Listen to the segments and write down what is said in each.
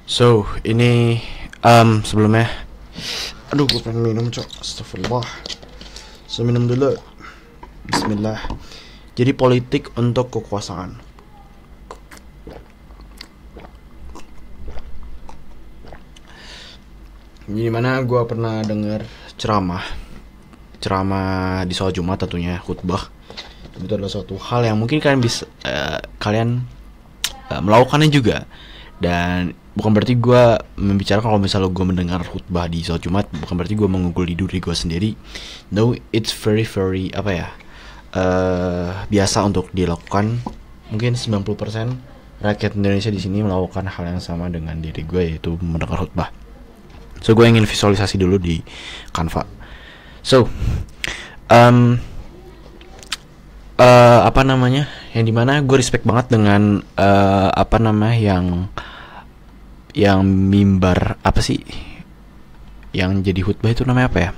So, ini sebelumnya, aduh gue pengen minum cok, astagfirullah. So, minum dulu. Bismillah. Jadi politik untuk kekuasaan. Jadi mana gue pernah dengar ceramah di sholat Jumat, tentunya khutbah. Itu adalah suatu hal yang mungkin kalian bisa melakukannya juga. Dan bukan berarti gue membicarakan kalau misalnya gue mendengar khutbah di sholat Jumat, bukan berarti gue mengungguli diri gue sendiri. No, it's very biasa untuk dilakukan. Mungkin 90% rakyat Indonesia di sini melakukan hal yang sama dengan diri gue, yaitu mendengar khutbah. So gue ingin visualisasi dulu di Canva. So yang dimana gue respect banget dengan yang mimbar, apa sih yang jadi khutbah itu namanya apa ya,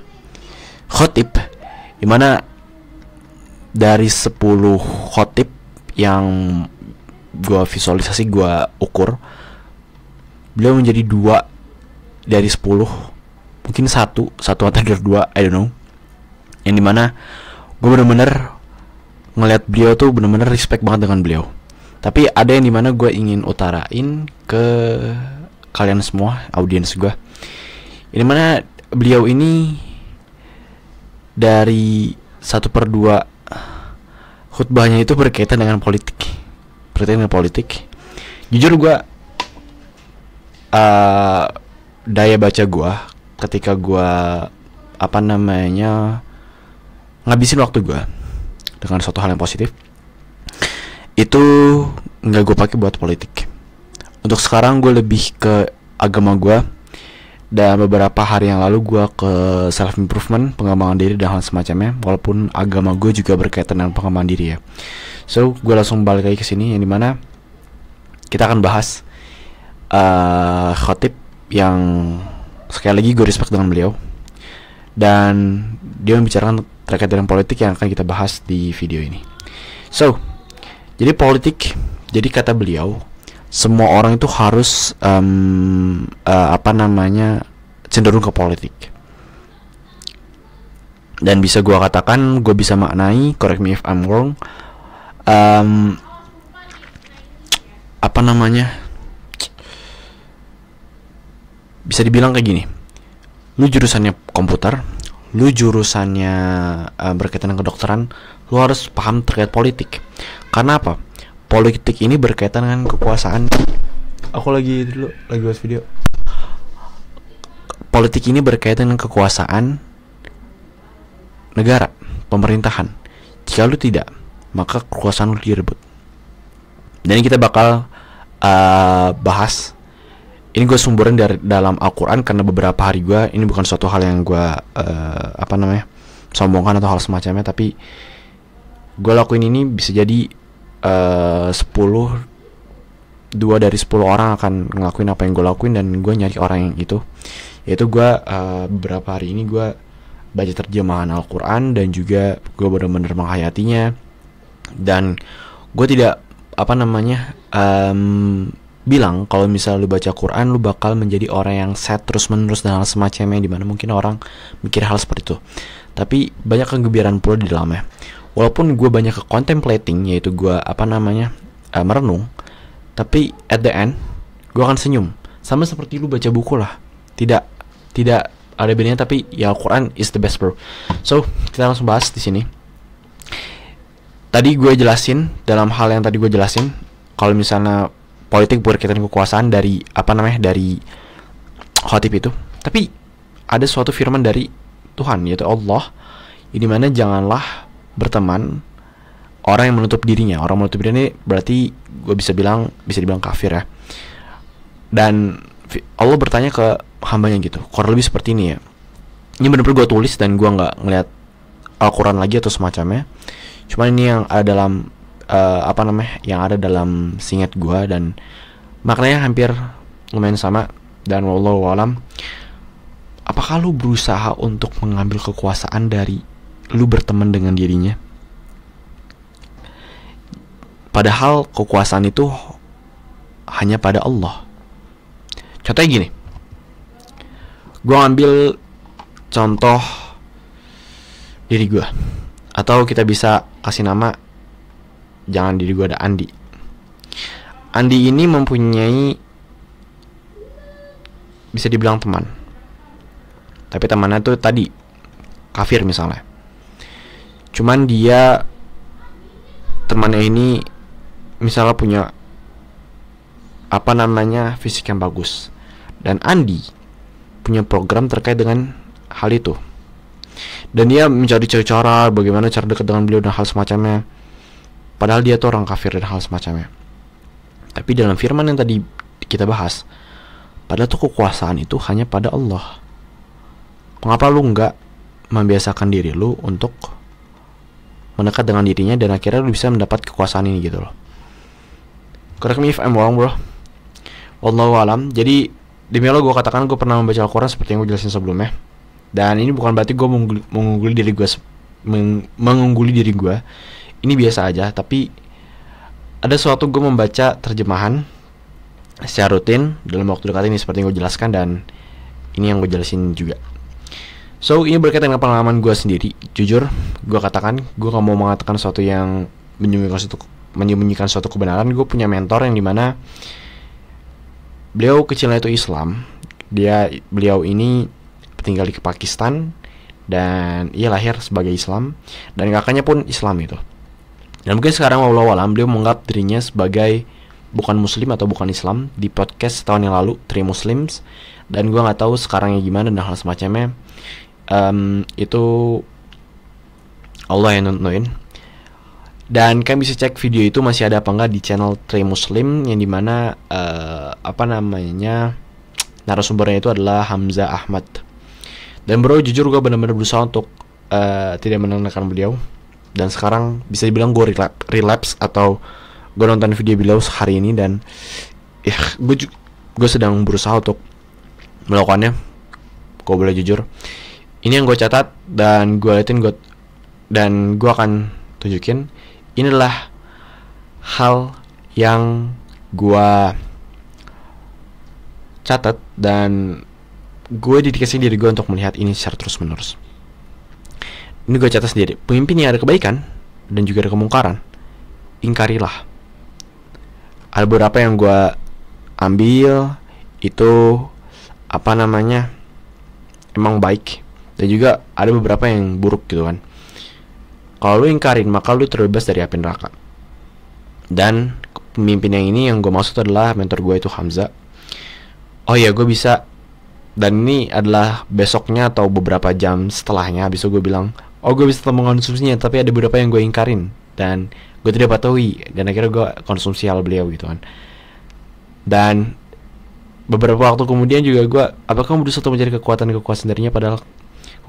khotib, dimana dari 10 khotib yang gue visualisasi, gue ukur, beliau menjadi 2 dari 10, mungkin satu atau dari 2, I don't know, yang dimana gue bener-bener ngelihat beliau tuh bener-bener respect banget dengan beliau. Tapi ada yang dimana gue ingin utarain ke kalian semua, audiens gue, yang dimana beliau ini dari 1/2 khutbahnya itu berkaitan dengan politik. Jujur gue daya baca gue ketika gue ngabisin waktu gue dengan suatu hal yang positif, itu nggak gue pakai buat politik. Untuk sekarang gue lebih ke agama gue, dan beberapa hari yang lalu gue ke self improvement, pengembangan diri dan hal semacamnya. Walaupun agama gue juga berkaitan dengan pengembangan diri ya. So gue langsung balik lagi ke sini, yang dimana kita akan bahas khotib yang sekali lagi gue respect dengan beliau, dan dia membicarakan terkait dengan politik yang akan kita bahas di video ini. So, jadi politik, jadi kata beliau, semua orang itu harus cenderung ke politik. Dan bisa gue katakan, gue bisa maknai, correct me if I'm wrong, bisa dibilang kayak gini, lu jurusannya komputer, lu jurusannya berkaitan dengan kedokteran, lu harus paham terkait politik. Karena apa? Politik ini berkaitan dengan kekuasaan. Aku lagi buat video. Politik ini berkaitan dengan kekuasaan negara, pemerintahan. Jika lu tidak, maka kekuasaan lu direbut. Dan ini kita bakal bahas. Ini gue sumberin dari dalam Al-Quran, karena beberapa hari gue, ini bukan suatu hal yang gue sombongkan atau hal semacamnya, tapi gue lakuin ini bisa jadi 2 dari 10 orang akan ngelakuin apa yang gue lakuin, dan gue nyari orang yang itu, yaitu gue beberapa hari ini gue baca terjemahan Al-Quran, dan juga gue benar-benar menghayatinya. Dan gue tidak bilang kalau misalnya lu baca Quran lu bakal menjadi orang yang sad terus menerus dan hal semacamnya, dimana mungkin orang mikir hal seperti itu. Tapi banyak kegembiraan pula di dalamnya. Walaupun gue banyak ke contemplating, yaitu gue merenung, tapi at the end gue akan senyum. Sama seperti lu baca buku lah, tidak ada bedanya, tapi ya Al-Quran is the best bro. So kita langsung bahas di sini. Tadi gue jelasin, dalam hal yang tadi gue jelasin, kalau misalnya politik berkaitan kekuasaan dari dari khotib itu. Tapi ada suatu firman dari Tuhan, yaitu Allah, ini mana janganlah berteman orang yang menutup dirinya. Orang menutup dirinya ini berarti gue bisa dibilang kafir ya. Dan Allah bertanya ke hambanya gitu, kurang lebih seperti ini ya. Ini benar-benar gue tulis dan gue nggak ngeliat Al-Quran lagi atau semacamnya. Cuman ini yang ada dalam yang ada dalam singkat gue, dan maknanya hampir lumayan sama. Dan wallahu alam, apakah lu berusaha untuk mengambil kekuasaan dari lu berteman dengan dirinya? Padahal kekuasaan itu hanya pada Allah. Contohnya gini, gue ngambil contoh diri gue, atau kita bisa kasih nama, jangan diri gue, ada Andi. Andi ini mempunyai, bisa dibilang teman, tapi temannya tuh tadi kafir misalnya. Cuman dia, temannya ini misalnya punya apa namanya fisik yang bagus, dan Andi punya program terkait dengan hal itu, dan dia mencari cara bagaimana cara dekat dengan beliau dan hal semacamnya, padahal dia tuh orang kafir dan hal semacamnya. Tapi dalam firman yang tadi kita bahas, padahal tuh kekuasaan itu hanya pada Allah. Mengapa lu nggak membiasakan diri lu untuk mendekat dengan dirinya, dan akhirnya lu bisa mendapat kekuasaan ini gitu loh. Correct me if I'm wrong, bro. Wallahu alam. Jadi demi Allah gue katakan gue pernah membaca Al-Quran seperti yang gue jelasin sebelumnya. Dan ini bukan berarti gue mengungguli diri gue, mengungguli diri gue. Ini biasa aja. Tapi ada suatu gue membaca terjemahan secara rutin dalam waktu dekat ini seperti yang gue jelaskan, dan ini yang gue jelasin juga. So ini berkaitan dengan pengalaman gue sendiri. Jujur gue katakan, gue gak mau mengatakan sesuatu yang menyembunyikan suatu kebenaran. Gue punya mentor yang dimana beliau kecilnya itu Islam. Beliau ini tinggal di Pakistan, dan ia lahir sebagai Islam, dan kakaknya pun Islam itu. Dan mungkin sekarang wallahu alam beliau menganggap dirinya sebagai bukan muslim atau bukan Islam di podcast tahun yang lalu, Three Muslims. Dan gue nggak tahu sekarangnya gimana dan hal semacamnya. Itu Allah yang nentuin. Dan kalian bisa cek video itu masih ada apa enggak di channel Three Muslim, yang dimana narasumbernya itu adalah Hamzah Ahmad. Dan bro, jujur gue benar-benar berusaha untuk tidak mendengarkan beliau. Dan sekarang bisa dibilang gue relapse atau gue nonton video beliau hari ini, dan ya gue sedang berusaha untuk melakukannya. Gue boleh jujur, ini yang gue catat dan gue liatin, dan gue akan tunjukin. Inilah hal yang gue catat, dan gue dedikasi diri gue untuk melihat ini secara terus menerus. Ini gue catat sendiri. Pemimpin yang ada kebaikan dan juga ada kemungkaran, ingkarilah. Ada beberapa yang gue ambil itu emang baik, dan juga ada beberapa yang buruk gitu kan. Kalau lu ingkarin, maka lu terbebas dari api neraka. Dan pemimpin yang ini yang gue maksud adalah mentor gue itu Hamzah. Oh iya, gue bisa, dan ini adalah besoknya atau beberapa jam setelahnya, habis itu gue bilang, oh gue bisa mengkonsumsinya, tapi ada beberapa yang gue ingkarin dan gue tidak patuhi, dan akhirnya gue konsumsi hal beliau gitu kan. Dan beberapa waktu kemudian juga gue, apakah berusaha untuk mencari kekuatan darinya, padahal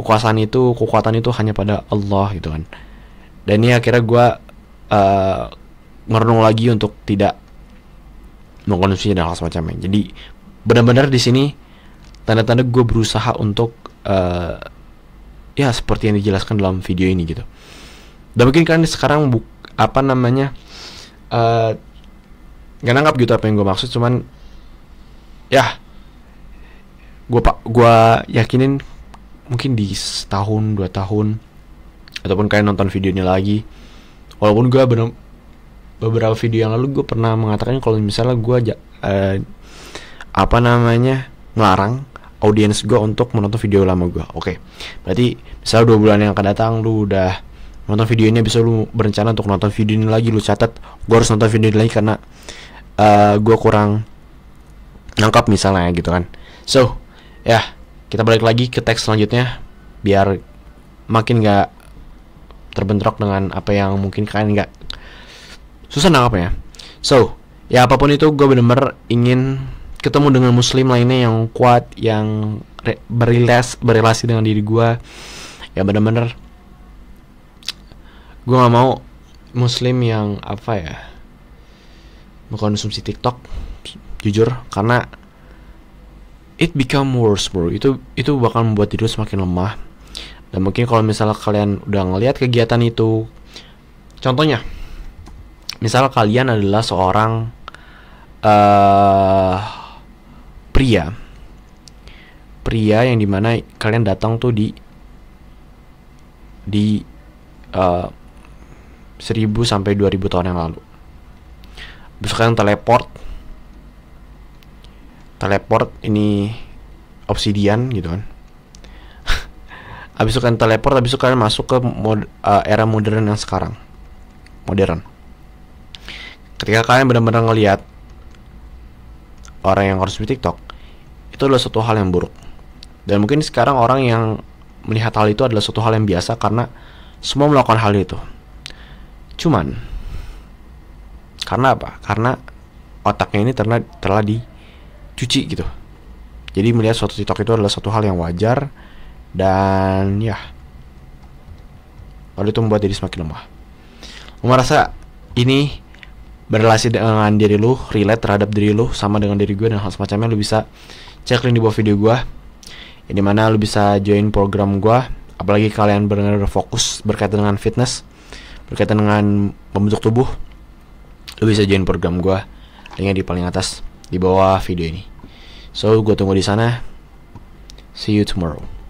kekuatan itu hanya pada Allah gitu kan. Dan ini akhirnya gue merenung lagi untuk tidak mengkonsumsi dan hal semacamnya. Jadi benar-benar di sini tanda-tanda gue berusaha untuk ya seperti yang dijelaskan dalam video ini gitu. Dan mungkin kalian sekarang gak nangkap gitu apa yang gue maksud, cuman ya gue yakinin mungkin di setahun 2 tahun, ataupun kalian nonton video ini lagi, walaupun gue beberapa video yang lalu gue pernah mengatakan kalau misalnya gue ngelarang audiens gue untuk menonton video lama gue. Oke, berarti misalnya 2 bulan yang akan datang lu udah nonton video ini, bisa lu berencana untuk nonton video ini lagi, lu catat gue harus nonton video ini lagi karena gue kurang nangkap misalnya gitu kan. So ya, kita balik lagi ke teks selanjutnya biar makin gak terbentrok dengan apa yang mungkin kalian gak susah nangkapnya. So ya, apapun itu, gue bener-bener ingin ketemu dengan muslim lainnya yang kuat, yang berrelasi dengan diri gue. Ya bener-bener gue gak mau muslim yang mengkonsumsi TikTok, jujur, karena it become worse bro. Itu bakal membuat diri semakin lemah. Dan mungkin kalau misalnya kalian udah ngelihat kegiatan itu, contohnya misalnya kalian adalah seorang pria yang dimana kalian datang tuh di 1000 sampai 2000 tahun yang lalu. Bisa kalian teleport ini obsidian gitu kan. Habis itu kalian teleport, habis itu kalian masuk ke era modern yang sekarang. Ketika kalian benar-benar ngelihat orang yang harus di TikTok, itu adalah suatu hal yang buruk. Dan mungkin sekarang orang yang melihat hal itu adalah suatu hal yang biasa karena semua melakukan hal itu. Cuman karena apa? Karena otaknya ini telah dicuci gitu. Jadi melihat suatu TikTok itu adalah suatu hal yang wajar. Dan ya, lalu itu membuat diri semakin lemah. Lu merasa ini berrelasi dengan diri lu, relate terhadap diri lu, sama dengan diri gue dan hal semacamnya, lu bisa cek link di bawah video gue, yang dimana lu bisa join program gue. Apalagi kalian benar-benar fokus berkaitan dengan fitness, berkaitan dengan membentuk tubuh, lu bisa join program gue. Linknya di paling atas di bawah video ini. So gue tunggu di sana. See you tomorrow.